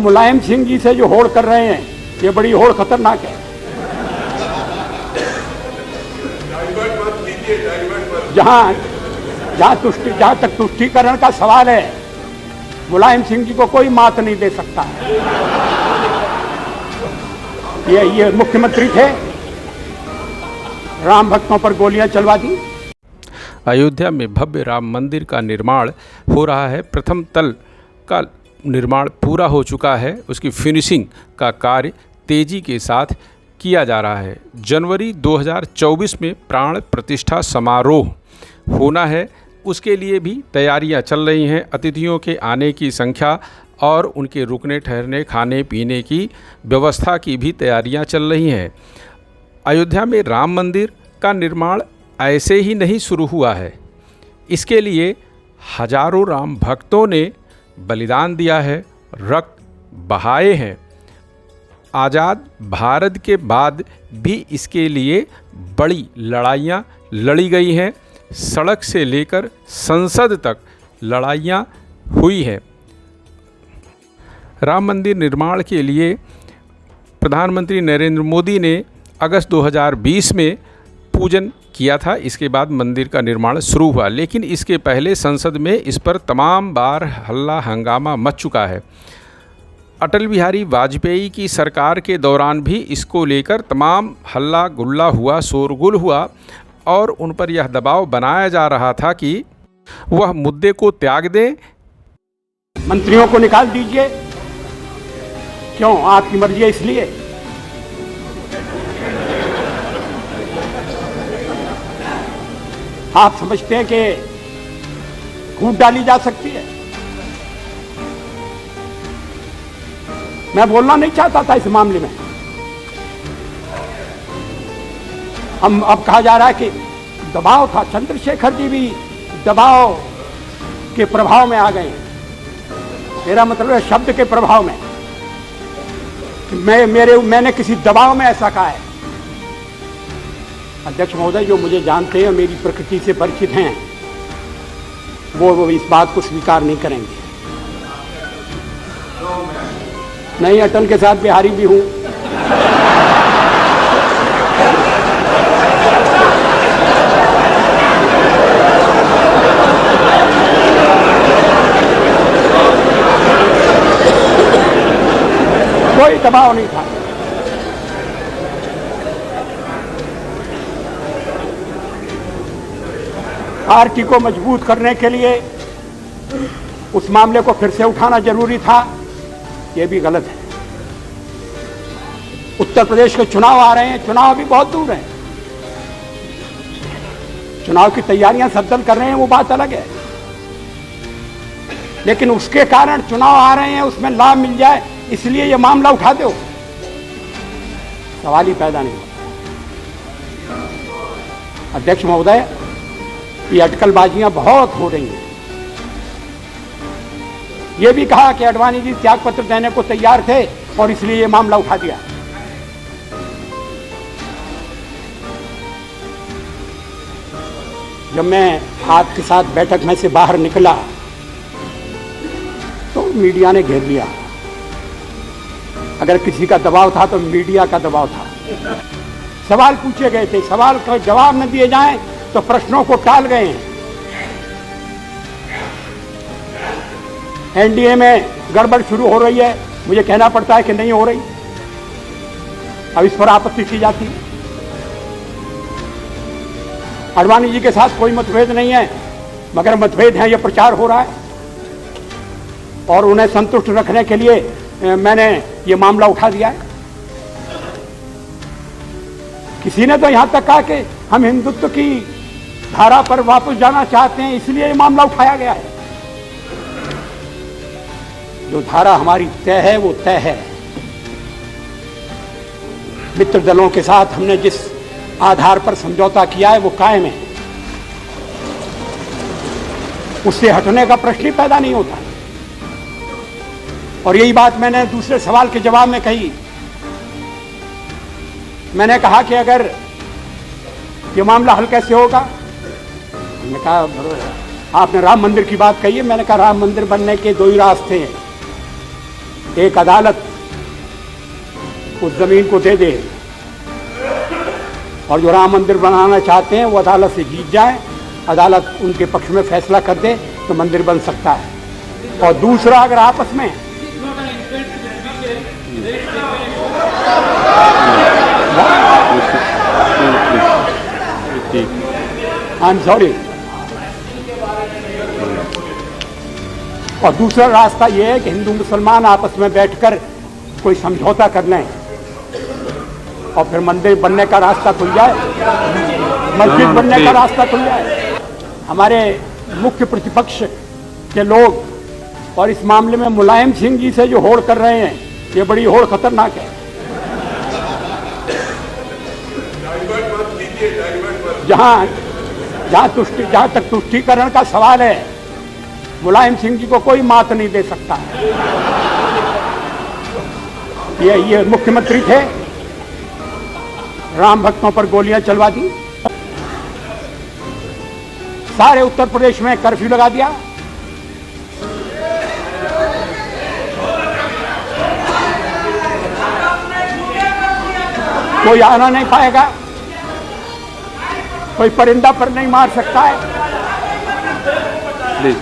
मुलायम सिंह जी से जो होड़ कर रहे हैं, ये बड़ी होड़ खतरनाक है। जहां तक तुष्टीकरण का सवाल है, मुलायम सिंह जी को कोई मात नहीं दे सकता। ये मुख्यमंत्री थे, राम भक्तों पर गोलियां चलवा दी। अयोध्या में भव्य राम मंदिर का निर्माण हो रहा है। प्रथम तल का निर्माण पूरा हो चुका है, उसकी फिनिशिंग का कार्य तेजी के साथ किया जा रहा है। जनवरी 2024 में प्राण प्रतिष्ठा समारोह होना है, उसके लिए भी तैयारियां चल रही हैं। अतिथियों के आने की संख्या और उनके रुकने ठहरने खाने पीने की व्यवस्था की भी तैयारियां चल रही हैं। अयोध्या में राम मंदिर का निर्माण ऐसे ही नहीं शुरू हुआ है, इसके लिए हजारों राम भक्तों ने बलिदान दिया है, रक्त बहाए हैं। आज़ाद भारत के बाद भी इसके लिए बड़ी लड़ाइयाँ लड़ी गई हैं। सड़क से लेकर संसद तक लड़ाइयाँ हुई हैं। राम मंदिर निर्माण के लिए प्रधानमंत्री नरेंद्र मोदी ने अगस्त 2020 में पूजन किया था। इसके बाद मंदिर का निर्माण शुरू हुआ, लेकिन इसके पहले संसद में इस पर तमाम बार हल्ला हंगामा मच चुका है। अटल बिहारी वाजपेयी की सरकार के दौरान भी इसको लेकर तमाम हल्ला गुल्ला हुआ, शोरगुल हुआ और उन पर यह दबाव बनाया जा रहा था कि वह मुद्दे को त्याग दें। मंत्रियों को निकाल दीजिए। क्यों? आपकी मर्जी है इसलिए। आप समझते हैं कि कूट डाली जा सकती है? मैं बोलना नहीं चाहता था इस मामले में। हम अब कहा जा रहा है कि दबाव था। चंद्रशेखर जी भी दबाव के प्रभाव में आ गए हैं। मेरा मतलब है शब्द के प्रभाव में। मैंने किसी दबाव में ऐसा कहा है। अध्यक्ष महोदय जो मुझे जानते हैं, मेरी प्रकृति से परिचित हैं, वो इस बात को स्वीकार नहीं करेंगे। नहीं, अटल के साथ बिहारी भी हूं। कोई दबाव नहीं था। पार्टी को मजबूत करने के लिए उस मामले को फिर से उठाना जरूरी था, यह भी गलत है। उत्तर प्रदेश के चुनाव आ रहे हैं, चुनाव भी बहुत दूर हैं। चुनाव की तैयारियां सब दल कर रहे हैं, वो बात अलग है। लेकिन उसके कारण चुनाव आ रहे हैं, उसमें लाभ मिल जाए इसलिए यह मामला उठा दो, सवाल ही पैदा नहीं होता। अध्यक्ष महोदय, ये अटकलबाजियां बहुत हो रही हैं। ये भी कहा कि अडवाणी जी त्यागपत्र देने को तैयार थे और इसलिए ये मामला उठा दिया। जब मैं आपके साथ बैठक में से बाहर निकला तो मीडिया ने घेर लिया। अगर किसी का दबाव था तो मीडिया का दबाव था। सवाल पूछे गए थे, सवाल का जवाब न दिए जाएं तो प्रश्नों को टाल गए हैं। एनडीए में गड़बड़ शुरू हो रही है, मुझे कहना पड़ता है कि नहीं हो रही। अब इस पर आपत्ति की जाती है। अडवाणी जी के साथ कोई मतभेद नहीं है, मगर मतभेद है, यह प्रचार हो रहा है और उन्हें संतुष्ट रखने के लिए मैंने ये मामला उठा दिया है। किसी ने तो यहां तक कहा कि हम हिंदुत्व की धारा पर वापस जाना चाहते हैं, इसलिए ये मामला उठाया गया है। जो धारा हमारी तय है वो तय है। मित्र दलों के साथ हमने जिस आधार पर समझौता किया है वो कायम है, उससे हटने का प्रश्न ही पैदा नहीं होता। और यही बात मैंने दूसरे सवाल के जवाब में कही। मैंने कहा कि अगर ये मामला हल कैसे होगा, मैंने कहा आपने राम मंदिर की बात कही है, मैंने कहा राम मंदिर बनने के दो ही रास्ते हैं। एक अदालत उस जमीन को दे दे और जो राम मंदिर बनाना चाहते हैं वो अदालत से जीत जाए, अदालत उनके पक्ष में फैसला कर दे तो मंदिर बन सकता है। और दूसरा, अगर आपस में आई एम सॉरी, और दूसरा रास्ता ये है कि हिंदू मुसलमान आपस में बैठकर कोई समझौता कर लें और फिर मंदिर बनने का रास्ता खुल जाए, मस्जिद बनने का रास्ता खुल जाए। हमारे मुख्य प्रतिपक्ष के लोग और इस मामले में मुलायम सिंह जी से जो होड़ कर रहे हैं, ये बड़ी होड़ खतरनाक है। जहां तक तुष्टीकरण का सवाल है, मुलायम सिंह जी को कोई मात नहीं दे सकता। ये मुख्यमंत्री थे, राम भक्तों पर गोलियां चलवा दी, सारे उत्तर प्रदेश में कर्फ्यू लगा दिया, कोई आना नहीं पाएगा, कोई परिंदा पर नहीं मार सकता है। प्लीज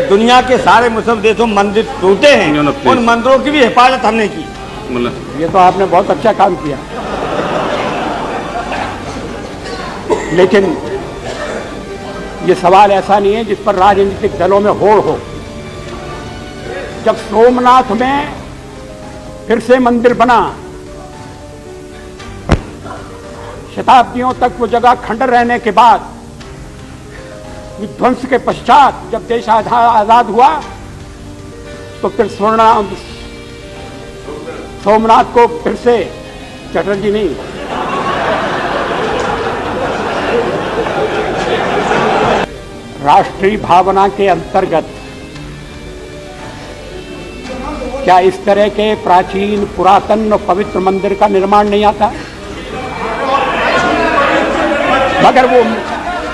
दुनिया के सारे मुस्लिम देशों में मंदिर टूटे हैं, उन मंदिरों की भी हिफाजत हमने की। ये तो आपने बहुत अच्छा काम किया, लेकिन ये सवाल ऐसा नहीं है जिस पर राजनीतिक दलों में होड़ हो। जब सोमनाथ में फिर से मंदिर बना, शताब्दियों तक वो जगह खंडर रहने के बाद, विध्वंस के पश्चात जब देश आजाद हुआ, तो फिर सोमनाथ को फिर से, चटर्जी नहीं, राष्ट्रीय भावना के अंतर्गत क्या इस तरह के प्राचीन, पुरातन और पवित्र मंदिर का निर्माण नहीं आता? मगर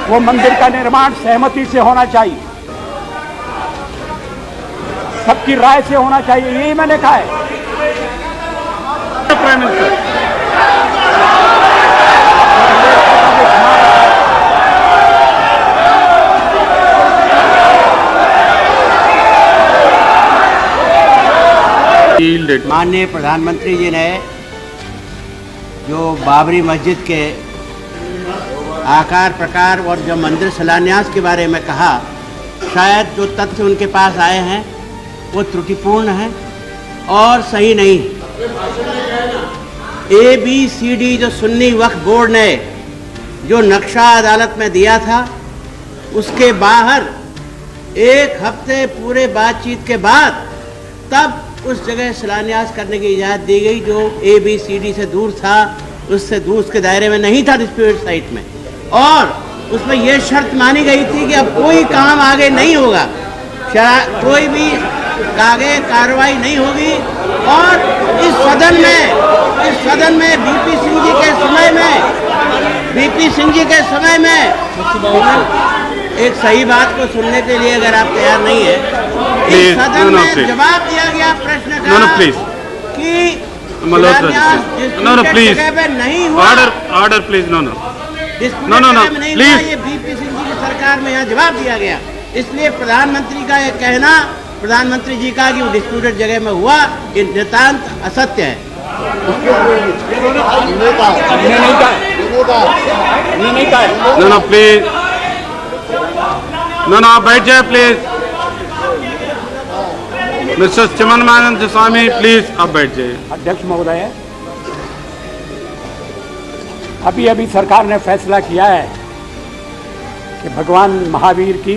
वो मंदिर का निर्माण सहमति से होना चाहिए, सबकी राय से होना चाहिए, यही मैंने कहा है। प्राइम मिनिस्टर, माननीय प्रधानमंत्री जी ने जो बाबरी मस्जिद के आकार प्रकार और जो मंदिर शिलान्यास के बारे में कहा, शायद जो तथ्य उनके पास आए हैं वो त्रुटिपूर्ण हैं और सही नहीं। ABCD जो सुन्नी वक्फ बोर्ड ने जो नक्शा अदालत में दिया था, उसके बाहर एक हफ्ते पूरे बातचीत के बाद तब उस जगह शिलान्यास करने की इजाज़त दी गई, जो ABCD से दूर था, उससे दूर, उसके दायरे में नहीं था डिस्प्यूटेड साइट में। और उसमें यह शर्त मानी गई थी कि अब कोई काम आगे नहीं होगा, कोई भी आगे कार्रवाई नहीं होगी। और इस सदन में VP सिंह जी के समय में एक सही बात को सुनने के लिए अगर आप तैयार नहीं है, इस सदन में जवाब दिया गया प्रश्न का कि जगह पे नहीं हुआ, ऑर्डर प्लीज, प्लीज, ये VP सिंह जी की सरकार में यहाँ जवाब दिया गया। इसलिए प्रधानमंत्री का ये कहना, प्रधानमंत्री जी का कि वो डिस्प्यूटेड जगह में हुआ, ये नितांत असत्य है। प्लीज, आप बैठ जाए प्लीज। मिस्टर चिमनमानंद स्वामी, प्लीज आप बैठ जाइए। अध्यक्ष महोदय, अभी सरकार ने फैसला किया है कि भगवान महावीर की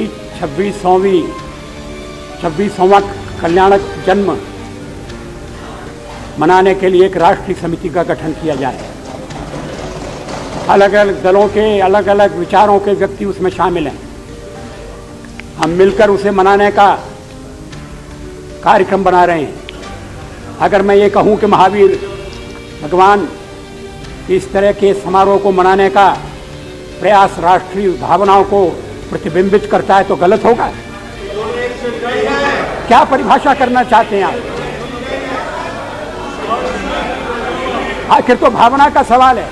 26वां कल्याणक जन्म मनाने के लिए एक राष्ट्रीय समिति का गठन किया जाए। अलग अलग दलों के अलग अलग विचारों के व्यक्ति उसमें शामिल हैं। हम मिलकर उसे मनाने का कार्यक्रम बना रहे हैं। अगर मैं ये कहूं कि महावीर भगवान इस तरह के समारोह को मनाने का प्रयास राष्ट्रीय भावनाओं को प्रतिबिंबित करता है तो गलत होगा? क्या परिभाषा करना चाहते हैं आप? आखिर तो भावना का सवाल है।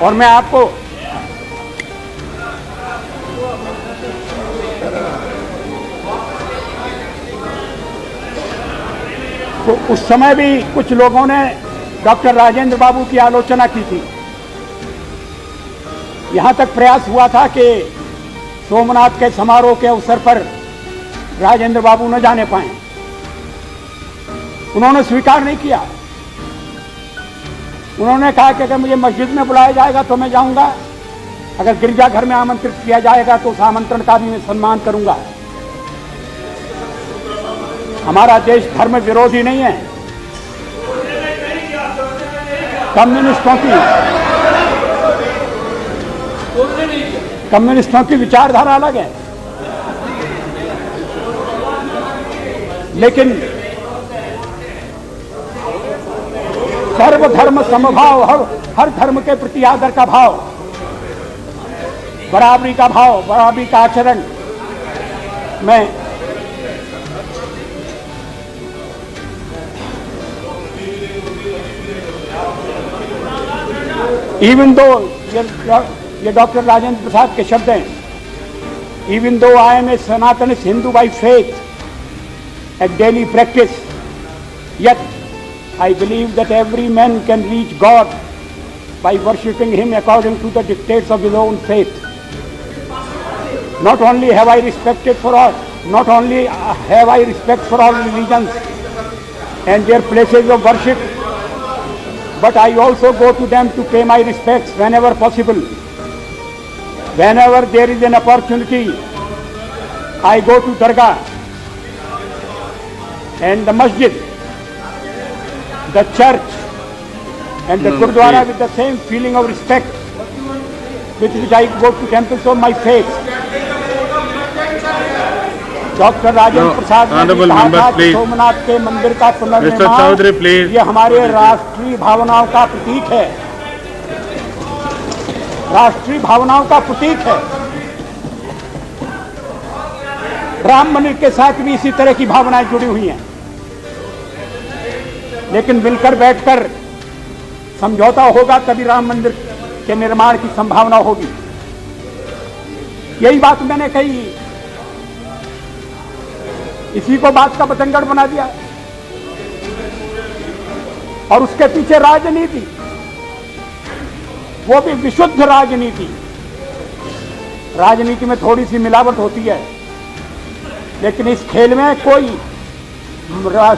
और मैं आपको तो उस समय भी कुछ लोगों ने डॉक्टर राजेंद्र बाबू की आलोचना की थी। यहां तक प्रयास हुआ था कि सोमनाथ के समारोह के अवसर पर राजेंद्र बाबू न जाने पाए। उन्होंने स्वीकार नहीं किया। उन्होंने कहा कि अगर मुझे मस्जिद में बुलाया जाएगा तो मैं जाऊंगा, अगर गिरजाघर में आमंत्रित किया जाएगा तो उस आमंत्रण का भी मैं सम्मान करूंगा। हमारा देश धर्म विरोधी नहीं है। कम्युनिस्टों की विचारधारा अलग है, लेकिन सर्वधर्म समभाव, हर धर्म के प्रति आदर का भाव, बराबरी का भाव, बराबरी का आचरण में इवन दो ये डॉक्टर राजेंद्र प्रसाद के शब्द हैं, even though I am a Sanatan Hindu by faith at daily practice, yet I believe that every man can reach God by worshipping Him according to the dictates of his own faith. Not only have I respect for all religions and their places of worship, but I also go to them to pay my respects whenever possible. Whenever there is an opportunity, I go to Dargah and the masjid, the church and the Gurdwara with the same feeling of respect with which I go to temples of my faith. Doctor Rajendra Prasad ने कहा था कि सोमनाथ के मंदिर का पुनर्निर्माण ये हमारे राष्ट्रीय भावनाओं का प्रतीक है, राष्ट्रीय भावनाओं का प्रतीक है। राम मंदिर के साथ भी इसी तरह की भावनाएं जुड़ी हुई हैं, लेकिन मिलकर बैठकर समझौता होगा तभी राम मंदिर के निर्माण की संभावना होगी। यही बात मैंने कही, इसी को बात का बतंगड़ बना दिया और उसके पीछे राजनीति, वो भी विशुद्ध राजनीति। राजनीति में थोड़ी सी मिलावट होती है, लेकिन इस खेल में कोई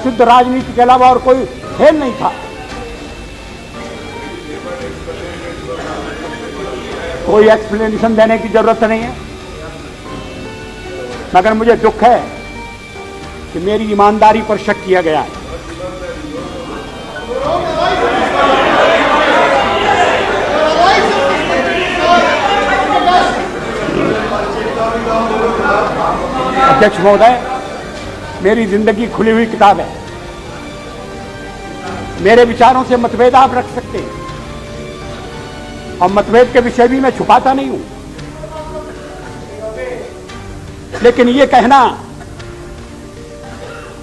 शुद्ध राजनीति के अलावा और कोई खेल नहीं था। कोई एक्सप्लेनेशन देने की जरूरत नहीं है, मगर मुझे दुख है कि मेरी ईमानदारी पर शक किया गया है। अध्यक्ष महोदय, मेरी जिंदगी खुली हुई किताब है। मेरे विचारों से मतभेद आप रख सकते हैं और मतभेद के विषय भी मैं छुपाता नहीं हूं, लेकिन ये कहना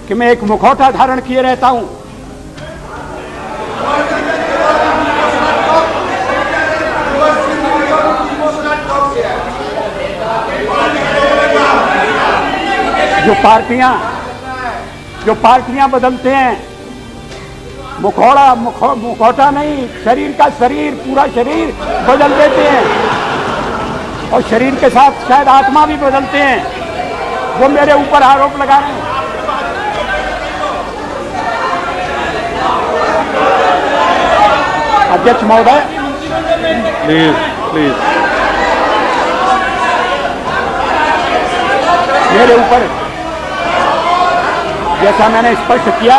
कि मैं एक मुखौटा धारण किए रहता हूं, जो पार्टियां बदलते हैं, मुखौटा नहीं, शरीर का शरीर, पूरा शरीर बदल देते हैं और शरीर के साथ शायद आत्मा भी बदलते हैं, वो मेरे ऊपर आरोप लगा रहे हैं। अध्यक्ष महोदय, प्लीज मेरे ऊपर, जैसा मैंने स्पष्ट किया,